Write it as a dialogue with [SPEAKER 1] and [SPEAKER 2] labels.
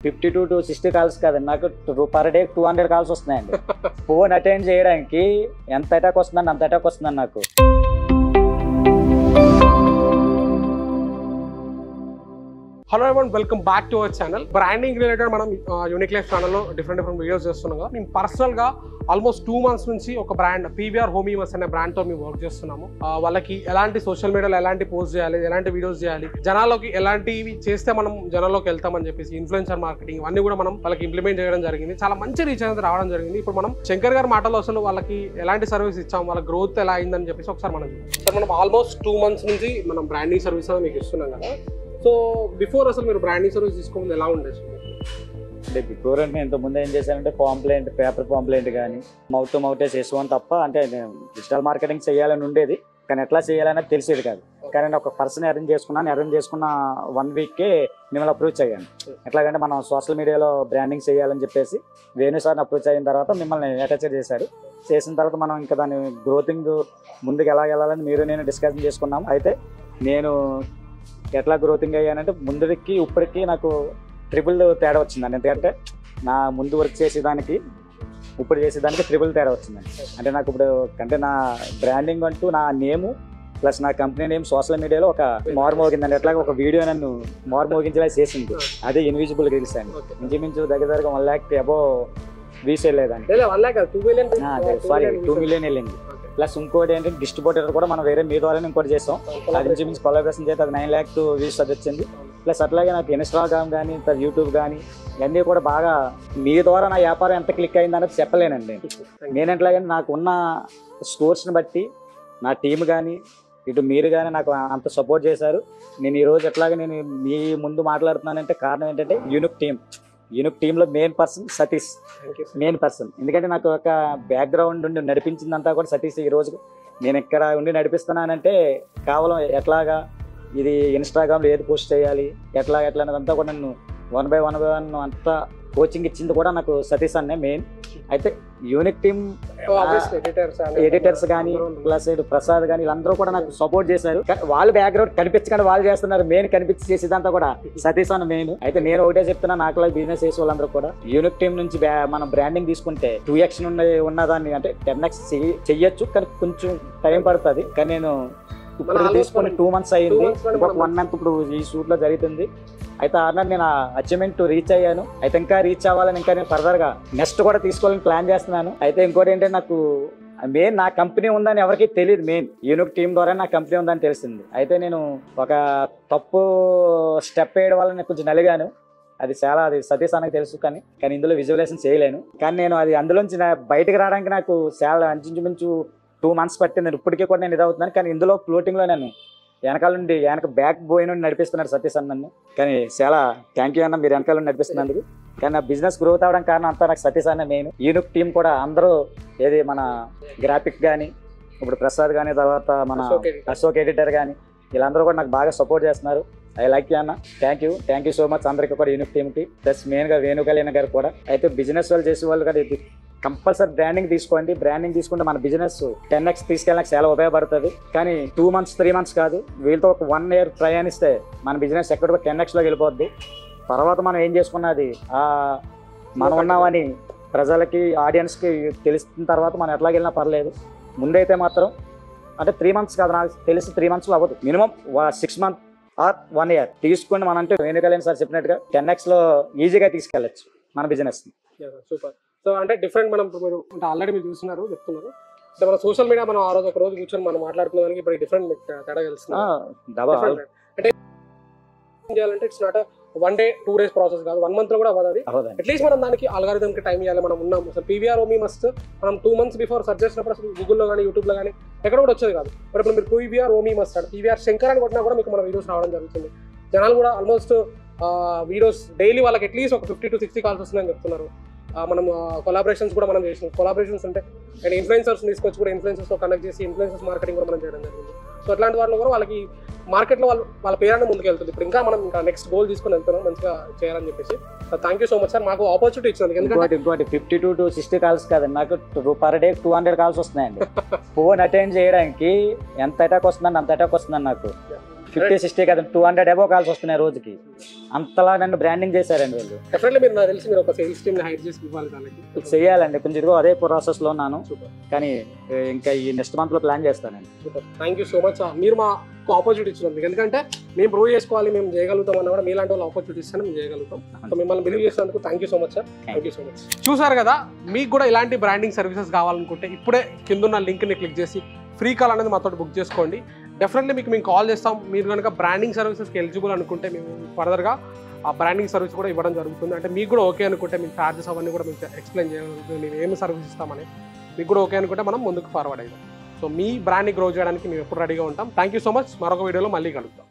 [SPEAKER 1] 52 to 60 calls కాదండి, నాకు per day 200 calls వస్తున్నాయండి. ఫోన్ అటెండ్ చేయడానికి ఎంత అటాక్ వస్తుందండి, అంత అటాక్ వస్తుందండి నాకు.
[SPEAKER 2] Hello everyone, welcome back to our channel. Branding related మనం యూనిక్ లైఫ్ ఛానల్లో డిఫరెంట్ వీడియోస్ చేస్తున్నాం కదా. నేను పర్సనల్గా ఆల్మోస్ట్ 2 months నుంచి ఒక బ్రాండ్ పీవీఆర్ హోమ్ ఈమర్స్ అనే బ్రాండ్తో మేము వర్క్ చేస్తున్నాము. వాళ్ళకి ఎలాంటి సోషల్ మీడియాలో ఎలాంటి పోస్ట్ చేయాలి, ఎలాంటి వీడియోస్ చేయాలి, జనాల్లోకి ఎలాంటివి చేస్తే మనం జనాల్లోకి వెళ్తామని చెప్పేసి ఇన్ఫ్లుయెన్సర్ మార్కెటింగ్ అన్ని కూడా మనం వాళ్ళకి ఇంప్లిమెంట్ చేయడం జరిగింది. చాలా మంచి రీచ్ అనేది రావడం జరిగింది. ఇప్పుడు మనం శంకర్ గారి మాటలో అసలు వాళ్ళకి ఎలాంటి సర్వీస్ ఇచ్చాం, వాళ్ళ గ్రోత్ ఎలా అయిందని చెప్పేసి ఒకసారి మనం ఆల్మోస్ట్ 2 months నుంచి మనం బ్రాండింగ్ సర్వీస్ అనేది మీకు ఇస్తున్నాం కదా. సో బిఫోర్ అసలు మీరు బ్రాండింగ్ సర్వీస్ తీసుకోవడం ఎలా ఉండేది?
[SPEAKER 1] అంటే బిఫోర్ అంటే ఇంతకుముందు ఏం చేశానంటే పాంప్లెంట్, పేపర్ పాంప్లెంట్ కానీ మౌత్ టు మౌతే చేసుకోవడం తప్ప, అంటే నేను డిజిటల్ మార్కెటింగ్ చేయాలని ఉండేది కానీ ఎట్లా చేయాలనేది తెలిసేది కాదు. కానీ నేను ఒక పర్సన్ అరేంజ్ చేసుకున్న 1 weekకే మిమ్మల్ని అప్రోచ్ అయ్యాను. ఎట్లాగంటే మనం సోషల్ మీడియాలో బ్రాండింగ్ చేయాలని చెప్పేసి వేణు సార్ని అప్రోచ్ అయిన తర్వాత మిమ్మల్ని అటాచ్ చేసిన తర్వాత మనం ఇంకా దాని గ్రోతింగ్ ముందుకు ఎలా వెళ్ళాలని మీరు నేను డిస్కషన్ చేసుకున్నాము. అయితే నేను ఎట్లా గ్రోతింగ్ అయ్యానంటే ముందుకి ఇప్పటికి నాకు ట్రిపుల్ తేడా వచ్చిందండి. ఎందుకంటే నా ముందు వర్క్ చేసేదానికి ఇప్పుడు చేసేదానికి ట్రిపుల్ తేడా వచ్చిందండి. అంటే నాకు ఇప్పుడు అంటే నా బ్రాండింగ్ అంటూ నా నేము ప్లస్ నా కంపెనీ నేమ్ సోషల్ మీడియాలో ఒక మారుమోగిందండి. ఎట్లాగ ఒక వీడియో నన్ను మారుమోగించేలా చేసింది, అదే ఇన్విజిబుల్ రీల్స్ అండి. ఇంచుమించు దగ్గర 1 lakh అబోవ్ వ్యూస్ వెళ్ళేదండి. సారీ 2 million వెళ్ళింది. ప్లస్ ఇంకోటి ఏంటంటే డిస్ట్రిబ్యూటర్ కూడా మనం వేరే మీ ద్వారా ఇంకోటి చేస్తాం, అది ఇంచుమించు కొలాబరేషన్ చేస్తే అది 9 lakh వ్యూస్ అది వచ్చింది. ప్లస్ అట్లాగే నాకు ఇన్స్టాగ్రామ్ కానీ యూట్యూబ్ కానీ ఇవన్నీ కూడా బాగా మీ ద్వారా నా వ్యాపారం ఎంత క్లిక్ అయింది అనేది చెప్పలేనండి. నేను ఎట్లాగంటే నాకు ఉన్న స్కోర్స్ని బట్టి నా టీం కానీ ఇటు మీరు కానీ నాకు అంత సపోర్ట్ చేశారు. నేను ఈరోజు ఎట్లాగే నేను మీ ముందు మాట్లాడుతున్నానంటే కారణం ఏంటంటే యూనిక్ టీంలో main person Satish, main person. ఎందుకంటే నాకు ఒక బ్యాక్గ్రౌండ్ ఉండి నడిపించిందంతా కూడా సతీష్. ఈరోజు నేను ఇక్కడ ఉండి నడిపిస్తున్నానంటే కేవలం ఎట్లాగా ఇది ఇన్స్టాగ్రామ్లో ఏది పోస్ట్ చేయాలి ఎట్లా అనేదంతా కూడా నన్ను 1 by 1 అంతా కోచింగ్ ఇచ్చింది కూడా నాకు సతీష్ అన్నే మెయిన్. అయితే యూనిక్ టీమ్ ఎడిటర్స్ కానీ ప్లస్ ప్రసాద్ కానీ వీళ్ళందరూ కూడా నాకు సపోర్ట్ చేశారు. వాళ్ళ బ్యాక్గ్రౌండ్ కనిపించకుండా వాళ్ళు చేస్తున్నారు, మెయిన్ కనిపించి చేసేదంతా కూడా సతీష్ అన్న మెయిన్. అయితే నేను ఒకటే చెప్తున్నా, నాకు బిజినెస్ చేసే వాళ్ళందరూ కూడా యూనిక్ టీమ్ నుంచి మనం బ్రాండింగ్ తీసుకుంటే 2x ఉన్నదాన్ని అంటే 10x చెయ్యొచ్చు, కానీ కొంచెం టైం పడుతుంది. కానీ నేను ఇప్పుడు తీసుకొని 2 months అయ్యింది, ఇంకొక 1 month ఇప్పుడు ఈ షూట్ లో జరుగుతుంది. అయితే ఆర్నర్ నేను అచీవ్మెంట్ రీచ్ అయ్యాను. అయితే ఇంకా రీచ్ అవ్వాలని ఇంకా నేను ఫర్దర్ గా నెక్స్ట్ కూడా తీసుకోవాలని ప్లాన్ చేస్తున్నాను. అయితే ఇంకోటి ఏంటంటే నాకు మెయిన్ నా కంపెనీ ఉందని ఎవరికి తెలియదు, మెయిన్ యూనిక్ టీం ద్వారా నా కంపెనీ ఉందని తెలిసింది. అయితే నేను ఒక తప్పు స్టెప్ వేయడం వల్ల నేను కొంచెం నలిగాను. అది సతీష్ అన్నకి తెలుసు, కానీ ఇందులో విజువలైజేషన్ చేయలేను. కానీ నేను అది అందులోంచి బయటకు రావడానికి నాకు చాలా ఇంచుమించు 2 months పట్టింది. ఇప్పటికీ కూడా నేను ఇదవుతున్నాను. కానీ ఇందులో ఫ్లోటింగ్లో నేను వెనక బ్యాక్ బోయ్ నుండి నడిపిస్తున్నాడు సతీష్ అన్న నన్ను. కానీ చాలా థ్యాంక్ యూ అన్న, మీరు వెనకాల నుండి నడిపిస్తున్నందుకు. కానీ నా బిజినెస్ గ్రోత్ అవ్వడం కారణం అంతా నాకు సతీష్ అన్న మెయిన్. యూనిక్ టీం కూడా అందరూ ఏది మన గ్రాఫిక్ కానీ ఇప్పుడు ప్రసాద్ కానీ తర్వాత మన అశోక్ ఎడిటర్ కానీ వీళ్ళందరూ కూడా నాకు బాగా సపోర్ట్ చేస్తున్నారు. ఐ లైక్ యూ అన్న, థ్యాంక్ యూ సో మచ్ అందరికీ కూడా యూనిక్ టీమ్కి. ప్లస్ మెయిన్గా వేణు కళ్యాణ్ గారు కూడా. అయితే బిజినెస్ వాళ్ళు చేసే వాళ్ళు కూడా ఇది కంపల్సరీ బ్రాండింగ్ తీసుకోండి. బ్రాండింగ్ తీసుకుంటే మన బిజినెస్ 10x తీసుకెళ్ళడానికి చాలా ఉపయోగపడుతుంది. కానీ 2 months 3 months కాదు, వీళ్ళతో ఒక 1 year ప్రయాణిస్తే మన బిజినెస్ ఎక్కడికో 10x వెళ్ళిపోద్ది. తర్వాత మనం ఏం చేసుకున్నది మనం ఉన్నామని ప్రజలకి ఆడియన్స్కి తెలిసిన తర్వాత మనం ఎట్లాగెళ్ళినా పర్లేదు. ముందైతే మాత్రం అంటే 3 months కాదు, నాకు తెలిసి 3 months అవ్వదు, మినిమం 6 months ఆర్ 1 year తీసుకుని మనం అంటే వేణు కళ్యాణ్ సార్ చెప్పినట్టుగా 10x ఈజీగా తీసుకెళ్ళచ్చు మన బిజినెస్.
[SPEAKER 2] సూపర్. సో అంటే డిఫరెంట్ మనం మీరు అంటే ఆల్రెడీ మీరు చెప్తున్నారు అంటే మన సోషల్ మీడియా మనం ఆ రోజు ఒక రోజు కూర్చొని మనం మాట్లాడుకున్న దానికి ఇప్పుడు డిఫరెంట్ తేడా తెలుస్తుంది. అంటే ఏం చేయాలంటే it's not 1 day 2 days process కాదు, 1 month లో కూడా అవ్వదు. అట్లీస్ట్ మనం దానికి అల్గారిథం కి టైం ఇవ్వాలి. మనం ఉన్నాం అసలు పీవీఆర్ ఓమీ మస్ట్ మనం 2 months బిఫోర్ సెర్చ్ చేసినప్పుడు అసలు గూగుల్లో కానీ యూట్యూబ్లో కానీ ఎక్కడ కూడా వచ్చేది కాదు. మరి ఇప్పుడు మీరు పీవీఆర్ ఓమీ మస్ట్ అంటే పీవీఆర్ శంకర్ అని కొట్టినా కూడా మీకు మన వీడియోస్ రావడం జరుగుతుంది. జనాలు కూడా ఆల్మోస్ట్ వీడియోస్ డైలీ వాళ్ళకి అట్లీస్ట్ ఒక 50 to 60 కాల్స్ వస్తుందని చెప్తున్నారు. మనం కొలాబరేషన్స్ కూడా మనం చేసినాం. కొలాబరేషన్స్ అంటే అండ్ ఇన్ఫ్లుయెన్సర్స్ తీసుకొచ్చి కూడా ఇన్ఫ్లుయెన్సర్స్తో కనెక్ట్ చేసి ఇన్ఫ్లుయెన్సర్స్ మార్కెటింగ్ కూడా మనం చేయడం జరిగింది. సో అట్లాంటి వాళ్ళు కూడా వాళ్ళకి మార్కెట్లో వాళ్ళ పేరునే ముందుకు వెళ్తుంది. ఇప్పుడు ఇంకా మనం ఇంకా నెక్స్ట్ గోల్ తీసుకొని వెళ్తున్నాం మంచిగా చేయాలని చెప్పేసి. Thank you so much sir, మాకు ఆపర్చునిటీ ఇచ్చినందుకు.
[SPEAKER 1] ఇంకోటి 52 to 60 కాల్స్ కాదండి, నాకు పర్ డే 200 కాల్స్ వస్తున్నాయండి. ఫోన్ అటెండ్ చేయడానికి ఎంత అటాక్ వస్తుందండి, అంత అటాక్ వస్తుందండి నాకు. 50-60 కదా 200 అబో కాల్స్ వస్తున్నాయి రోజుకి. అంతలా నన్ను బ్రాండింగ్ చేశారండి వాళ్ళు.
[SPEAKER 2] డెఫినెట్లీ మీరు నాకు తెలిసి మీరు ఒక సేల్స్ టీమ్ ని హైర్ చేసి ఇవ్వాలి దానికి.
[SPEAKER 1] చెయ్యాలండి కొంచెం, ఇదిగో అదే ప్రాసెస్ లో ఉన్నాను.
[SPEAKER 2] సూపర్
[SPEAKER 1] కానీ ఇంకా ఈ నెక్స్ట్ మంత్ లో ప్లాన్ చేస్తానండి.
[SPEAKER 2] Super, thank you so much. మీరు మాకు ఆపర్చునిటీ ఇచ్చినందుకు, ఎందుకంటే మేము ప్రూవ్ చేసుకోవాలి మేము చేయగలుగుతాం అన్న కూడా మీలాంటి వాళ్ళు ఆపర్చునిటీ ఇస్తే మేము చేయగలుగుతాం. సో మిమ్మల్ని బిలీవ్ చేసినందుకు thank you so much sir. Thank you so much. చూసారు కదా, మీకు కూడా ఇలాంటి బ్రాండింగ్ సర్వీసెస్ కావాలనుకుంటే ఇప్పుడే కిందున్న లింక్ని క్లిక్ చేసి ఫ్రీ కాల్ అనేది మాతో బుక్ చేసుకోండి. డెఫినెట్లీ మీకు మేము కాల్ చేస్తాం. మీరు కనుక బ్రాండింగ్ సర్వీసెస్కి ఎలిజిబుల్ అనుకుంటే మేము ఫర్దర్గా ఆ బ్రాండింగ్ సర్వీస్ కూడా ఇవ్వడం జరుగుతుంది. అంటే మీకు కూడా ఓకే అనుకుంటే మీకు ఛార్జెస్ అవన్నీ కూడా మీకు ఎక్స్ప్లెయిన్ చేయగలుగుతుంది, మేము ఏమి సర్వీస్ ఇస్తామని. మీకు కూడా ఓకే అనుకుంటే మనం ముందుకు ఫార్వర్డ్ అవుతాం. సో మీ బ్రాండ్ని గ్రో చేయడానికి మేము ఎప్పుడు రెడీగా ఉంటాం. Thank you so much. మరొక వీడియోలో మళ్ళీ కలుద్దాం.